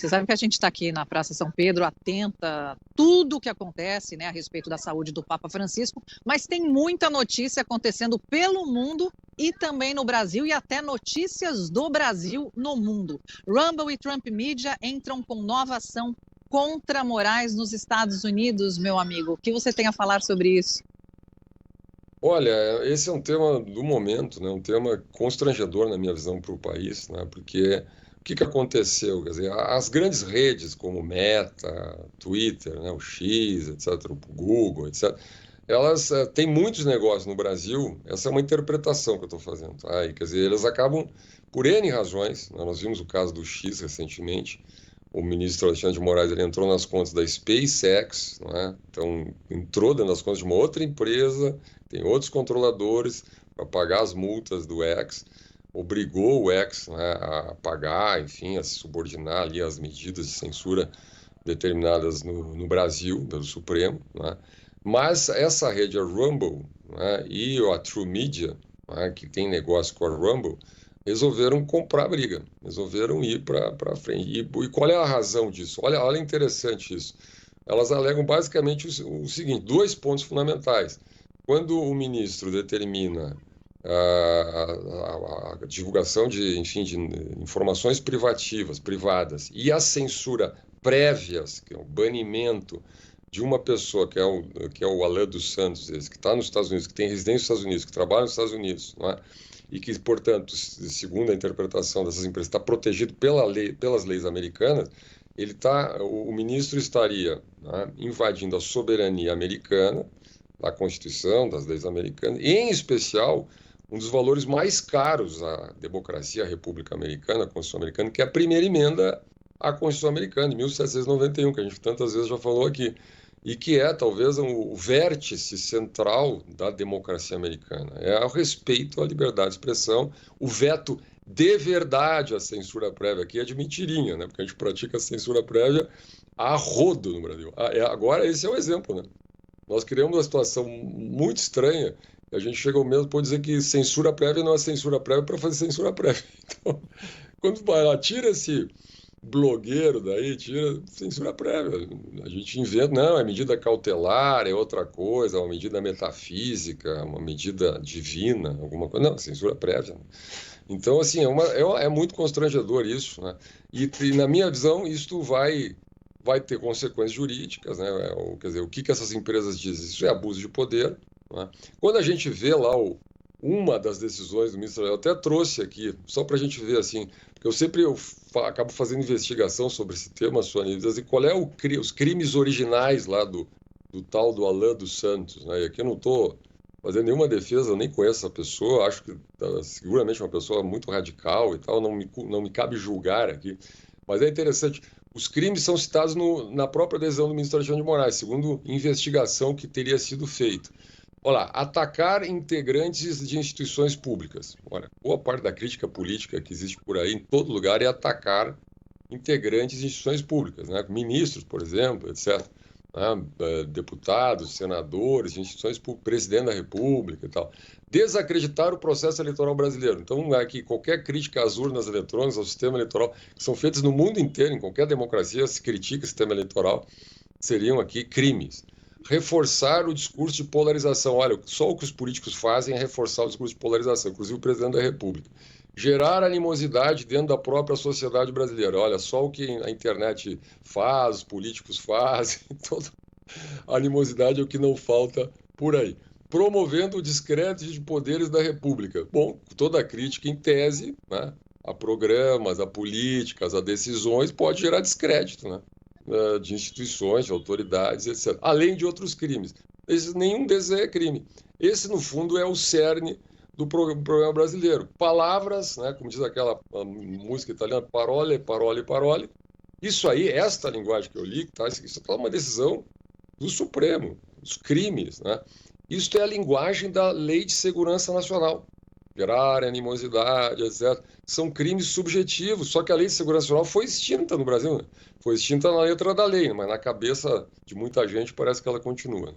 Você sabe que a gente está aqui na Praça São Pedro, atenta a tudo o que acontece, né, a respeito da saúde do Papa Francisco, mas tem muita notícia acontecendo pelo mundo e também no Brasil, e até notícias do Brasil no mundo. Rumble e Trump Media entram com nova ação contra Moraes nos Estados Unidos, meu amigo. O que você tem a falar sobre isso? Olha, esse é um tema do momento, né? Um tema constrangedor na minha visão para o país, né? Porque o que aconteceu? Quer dizer, as grandes redes como Meta, Twitter, né? O X, etc., o Google, etc., elas têm muitos negócios no Brasil. Essa é uma interpretação que eu estou fazendo, tá? E, quer dizer, eles acabam, por N razões, né? Nós vimos o caso do X recentemente. O ministro Alexandre de Moraes ele entrou nas contas da SpaceX, né? Então entrou dentro das contas de uma outra empresa, tem outros controladores para pagar as multas do X, obrigou o X, né, a pagar, enfim, a se subordinar ali às medidas de censura determinadas no Brasil, pelo Supremo, né? Mas essa rede, a Rumble, né, e a True Media, né, que tem negócio com a Rumble, resolveram comprar a briga, resolveram ir para frente. E qual é a razão disso? Olha interessante isso. Elas alegam basicamente o seguinte, dois pontos fundamentais. Quando o ministro determina a divulgação de, enfim, de informações privadas e a censura prévias, que é o banimento de uma pessoa que é o Alan dos Santos, que está nos Estados Unidos, que tem residência nos Estados Unidos, que trabalha nos Estados Unidos, não é? E que, portanto, segundo a interpretação dessas empresas, está protegido pelas leis americanas, o ministro estaria, né, invadindo a soberania americana, da Constituição, das leis americanas, e, em especial, um dos valores mais caros à democracia, à República Americana, à Constituição Americana, que é a primeira emenda à Constituição Americana, de 1791, que a gente tantas vezes já falou aqui, e que é talvez o vértice central da democracia americana. É o respeito à liberdade de expressão, o veto de verdade à censura prévia, aqui é de mentirinha, né? Porque a gente pratica a censura prévia a rodo no Brasil. Agora, esse é o exemplo, né? Nós criamos uma situação muito estranha, e a gente chega ao mesmo por dizer que censura prévia não é censura prévia para fazer censura prévia. Então, quando vai lá, tira esse blogueiro daí, tira censura prévia. A gente inventa, não, é medida cautelar, é outra coisa, é uma medida metafísica, uma medida divina, alguma coisa. Não, censura prévia. Então, assim, é muito constrangedor isso, né? E na minha visão, isto vai ter consequências jurídicas, né? Quer dizer, o que essas empresas dizem? Isso é abuso de poder, né? Quando a gente vê lá uma das decisões do ministro, eu até trouxe aqui, só para a gente ver assim, porque eu acabo fazendo investigação sobre esse tema, Sônia, e qual é os crimes originais lá do tal do Alan dos Santos, né? E aqui eu não estou fazendo nenhuma defesa, eu nem conheço essa pessoa, acho que seguramente é uma pessoa muito radical e tal, não me cabe julgar aqui, mas é interessante. Os crimes são citados na própria decisão do ministro Alexandre de Moraes, segundo investigação que teria sido feita. Olha lá, atacar integrantes de instituições públicas. Olha, boa parte da crítica política que existe por aí, em todo lugar, é atacar integrantes de instituições públicas, né? Ministros, por exemplo, etc. Né? Deputados, senadores, instituições públicas, presidente da República e tal. Desacreditar o processo eleitoral brasileiro. Então, aqui, qualquer crítica às urnas eletrônicas, ao sistema eleitoral, que são feitas no mundo inteiro, em qualquer democracia, se critica o sistema eleitoral, seriam aqui crimes. Reforçar o discurso de polarização. Olha, só o que os políticos fazem é reforçar o discurso de polarização, inclusive o presidente da República. Gerar animosidade dentro da própria sociedade brasileira. Olha, só o que a internet faz, os políticos fazem, toda a animosidade é o que não falta por aí. Promovendo o descrédito de poderes da República. Bom, toda crítica, em tese, né, a programas, a políticas, a decisões, pode gerar descrédito, né? De instituições, de autoridades, etc. Além de outros crimes. Nenhum desses é crime. Esse, no fundo, é o cerne do problema brasileiro. Palavras, né, como diz aquela música italiana, parole, parole, parole. Isso aí, esta linguagem que eu li, tá, isso é uma decisão do Supremo, dos crimes, né? Isso é a linguagem da Lei de Segurança Nacional. Gerar animosidade, etc. São crimes subjetivos, só que a Lei de Segurança Nacional foi extinta no Brasil, né? Foi extinta na letra da lei, mas na cabeça de muita gente parece que ela continua.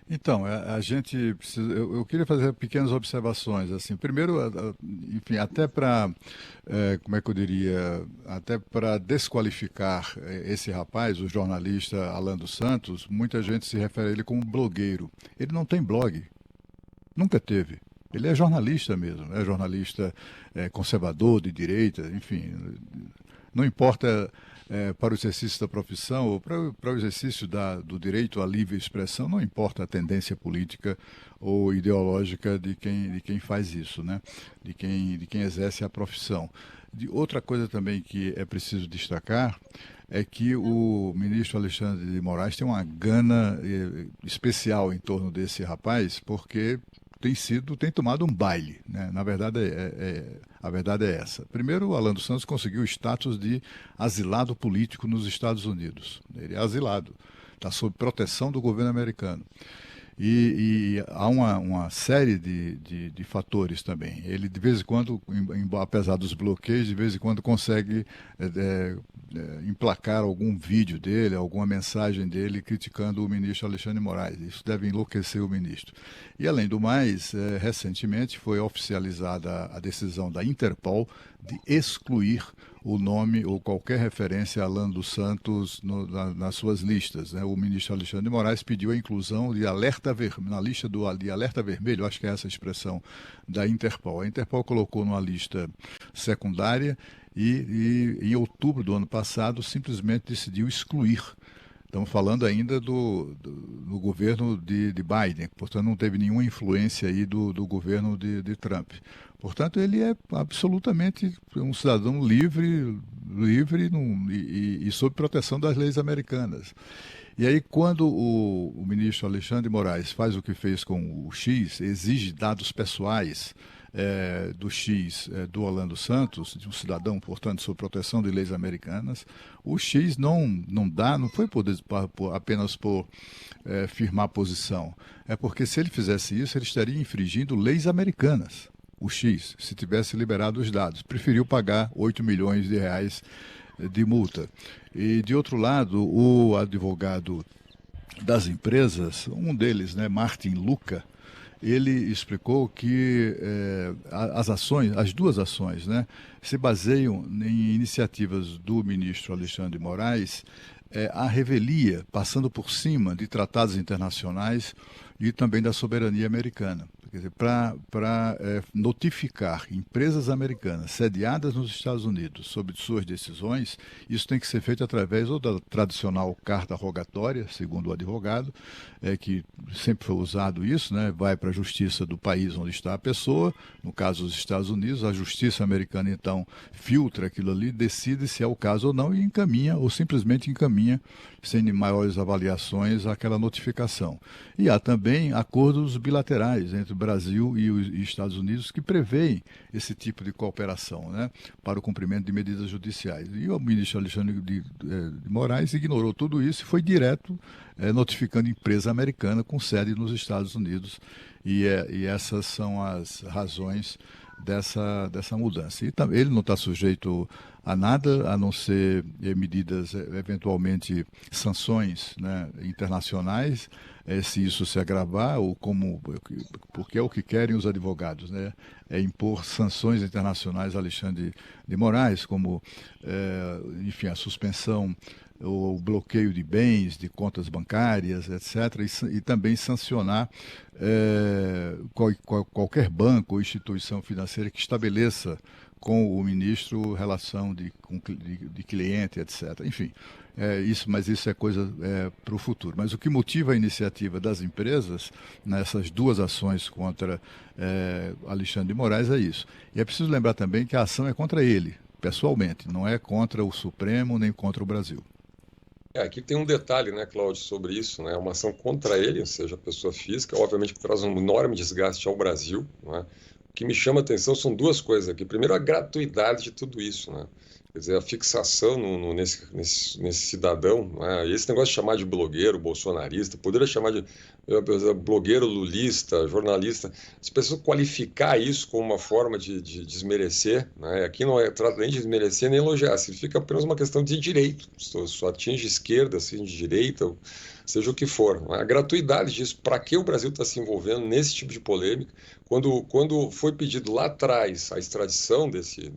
Então, a gente precisa, eu queria fazer pequenas observações, assim, primeiro, enfim, até para, como é que eu diria, até para desqualificar esse rapaz, o jornalista Alan dos Santos, muita gente se refere a ele como blogueiro. Ele não tem blog, nunca teve. Ele é jornalista mesmo, é jornalista conservador, de direita, enfim, não importa para o exercício da profissão ou para o exercício do direito à livre expressão, não importa a tendência política ou ideológica de quem faz isso, né? De quem exerce a profissão. Outra coisa também que é preciso destacar é que o ministro Alexandre de Moraes tem uma gana especial em torno desse rapaz, porque tem tomado um baile, né? Na verdade, a verdade é essa. Primeiro, o Alan dos Santos conseguiu o status de asilado político nos Estados Unidos. Ele é asilado, está sob proteção do governo americano. E há uma série de fatores também. Ele, de vez em quando, apesar dos bloqueios, de vez em quando consegue emplacar algum vídeo dele, alguma mensagem dele criticando o ministro Alexandre de Moraes. Isso deve enlouquecer o ministro. E, além do mais, recentemente foi oficializada a decisão da Interpol de excluir o nome ou qualquer referência a Alan dos Santos nas suas listas, né? O ministro Alexandre de Moraes pediu a inclusão de alerta vermelho, na lista de alerta vermelho, acho que é essa a expressão da Interpol. A Interpol colocou numa lista secundária e em outubro do ano passado simplesmente decidiu excluir. Estamos falando ainda do governo de Biden, portanto não teve nenhuma influência aí do governo de Trump. Portanto, ele é absolutamente um cidadão livre e sob proteção das leis americanas. E aí, quando o ministro Alexandre de Moraes faz o que fez com o X, exige dados pessoais do X, do Orlando Santos, de um cidadão, portanto, sob proteção de leis americanas, o X não foi apenas por firmar posição. É porque se ele fizesse isso, ele estaria infringindo leis americanas. O X, se tivesse liberado os dados, preferiu pagar 8 milhões de reais de multa. E, de outro lado, o advogado das empresas, um deles, né, Martin Luca, ele explicou que as duas ações, né, se baseiam em iniciativas do ministro Alexandre de Moraes, à revelia, passando por cima de tratados internacionais e também da soberania americana. Quer dizer, para notificar empresas americanas sediadas nos Estados Unidos sobre suas decisões, isso tem que ser feito através ou da tradicional carta rogatória, segundo o advogado, que sempre foi usado isso, né? Vai para a justiça do país onde está a pessoa, no caso dos Estados Unidos, a justiça americana então filtra aquilo ali, decide se é o caso ou não e encaminha, ou simplesmente encaminha, sem maiores avaliações, aquela notificação. E há também acordos bilaterais entre o Brasil e os Estados Unidos que prevêem esse tipo de cooperação, né, para o cumprimento de medidas judiciais. E o ministro Alexandre de Moraes ignorou tudo isso e foi direto notificando empresa americana com sede nos Estados Unidos. E essas são as razões dessa mudança. E ele não está sujeito a nada, a não ser medidas, eventualmente sanções, né, internacionais, se isso se agravar, ou porque é o que querem os advogados, né, é impor sanções internacionais a Alexandre de Moraes, como, enfim, a suspensão, o bloqueio de bens, de contas bancárias, etc., e também sancionar qualquer banco ou instituição financeira que estabeleça com o ministro relação de cliente, etc. Enfim, mas isso é coisa para o futuro. Mas o que motiva a iniciativa das empresas nessas duas ações contra Alexandre de Moraes é isso. E é preciso lembrar também que a ação é contra ele, pessoalmente, não é contra o Supremo nem contra o Brasil. Aqui tem um detalhe, né, Cláudio, sobre isso, né? Uma ação contra ele, ou seja, a pessoa física, obviamente que traz um enorme desgaste ao Brasil, né? O que me chama a atenção são duas coisas aqui. Primeiro, a gratuidade de tudo isso, né? Quer dizer, a fixação nesse cidadão, né? Esse negócio de chamar de blogueiro, bolsonarista, poderia chamar de blogueiro lulista, jornalista, as pessoas qualificar isso como uma forma de desmerecer, né? Aqui não trata nem de desmerecer nem elogiar, significa apenas uma questão de direito, só atinge esquerda, atinge direita, seja o que for. A gratuidade disso, para que o Brasil está se envolvendo nesse tipo de polêmica, quando foi pedido lá atrás a extradição desse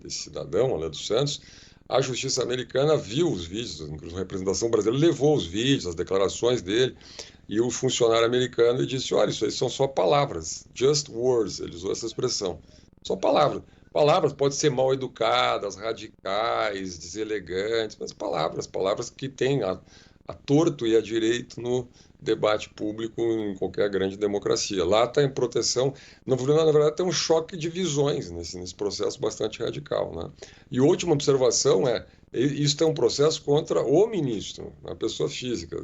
cidadão, Alan dos Santos, a justiça americana viu os vídeos, inclusive a representação brasileira levou os vídeos, as declarações dele, e o funcionário americano disse, olha, isso aí são só palavras, just words, ele usou essa expressão, só palavras. Palavras podem ser mal educadas, radicais, deselegantes, mas palavras que têm a torto e a direito no debate público em qualquer grande democracia. Lá está em proteção, na verdade tem um choque de visões nesse processo bastante radical, né? E a última observação isso é um processo contra o ministro, a pessoa física.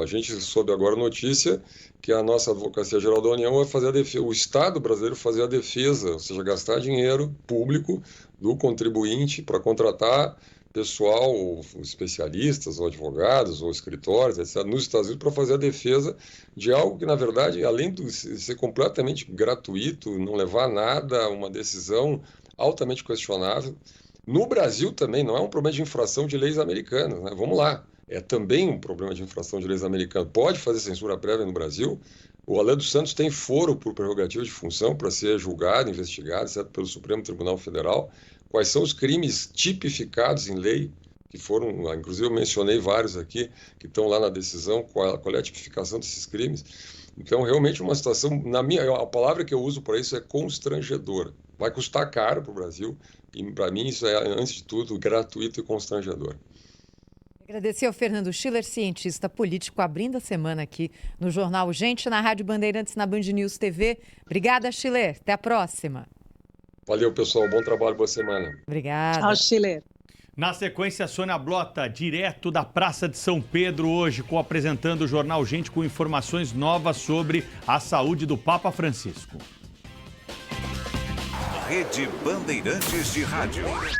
A gente soube agora a notícia que a nossa Advocacia Geral da União vai fazer a defesa, o Estado brasileiro fazer a defesa, ou seja, gastar dinheiro público do contribuinte para contratar pessoal, ou especialistas, ou advogados, ou escritórios, etc., nos Estados Unidos para fazer a defesa de algo que, na verdade, além de ser completamente gratuito, não levar a nada, uma decisão altamente questionável. No Brasil também não é um problema de infração de leis americanas, né? Vamos lá, é também um problema de infração de leis americanas. Pode fazer censura prévia no Brasil. O Alan dos Santos tem foro por prerrogativa de função para ser julgado, investigado, etc., pelo Supremo Tribunal Federal. Quais são os crimes tipificados em lei, que foram, inclusive eu mencionei vários aqui, que estão lá na decisão, qual é a tipificação desses crimes. Então, realmente uma situação, a palavra que eu uso para isso é constrangedora. Vai custar caro para o Brasil, e para mim isso é, antes de tudo, gratuito e constrangedor. Agradecer ao Fernando Schiller, cientista político, abrindo a semana aqui no Jornal Gente, na Rádio Bandeirantes, na Band News TV. Obrigada, Schiller. Até a próxima. Valeu, pessoal. Bom trabalho, boa semana. Obrigada. Tchau, Schiller. Na sequência, Sônia Blota, direto da Praça de São Pedro, hoje, apresentando o Jornal Gente com informações novas sobre a saúde do Papa Francisco. Rede Bandeirantes de Rádio.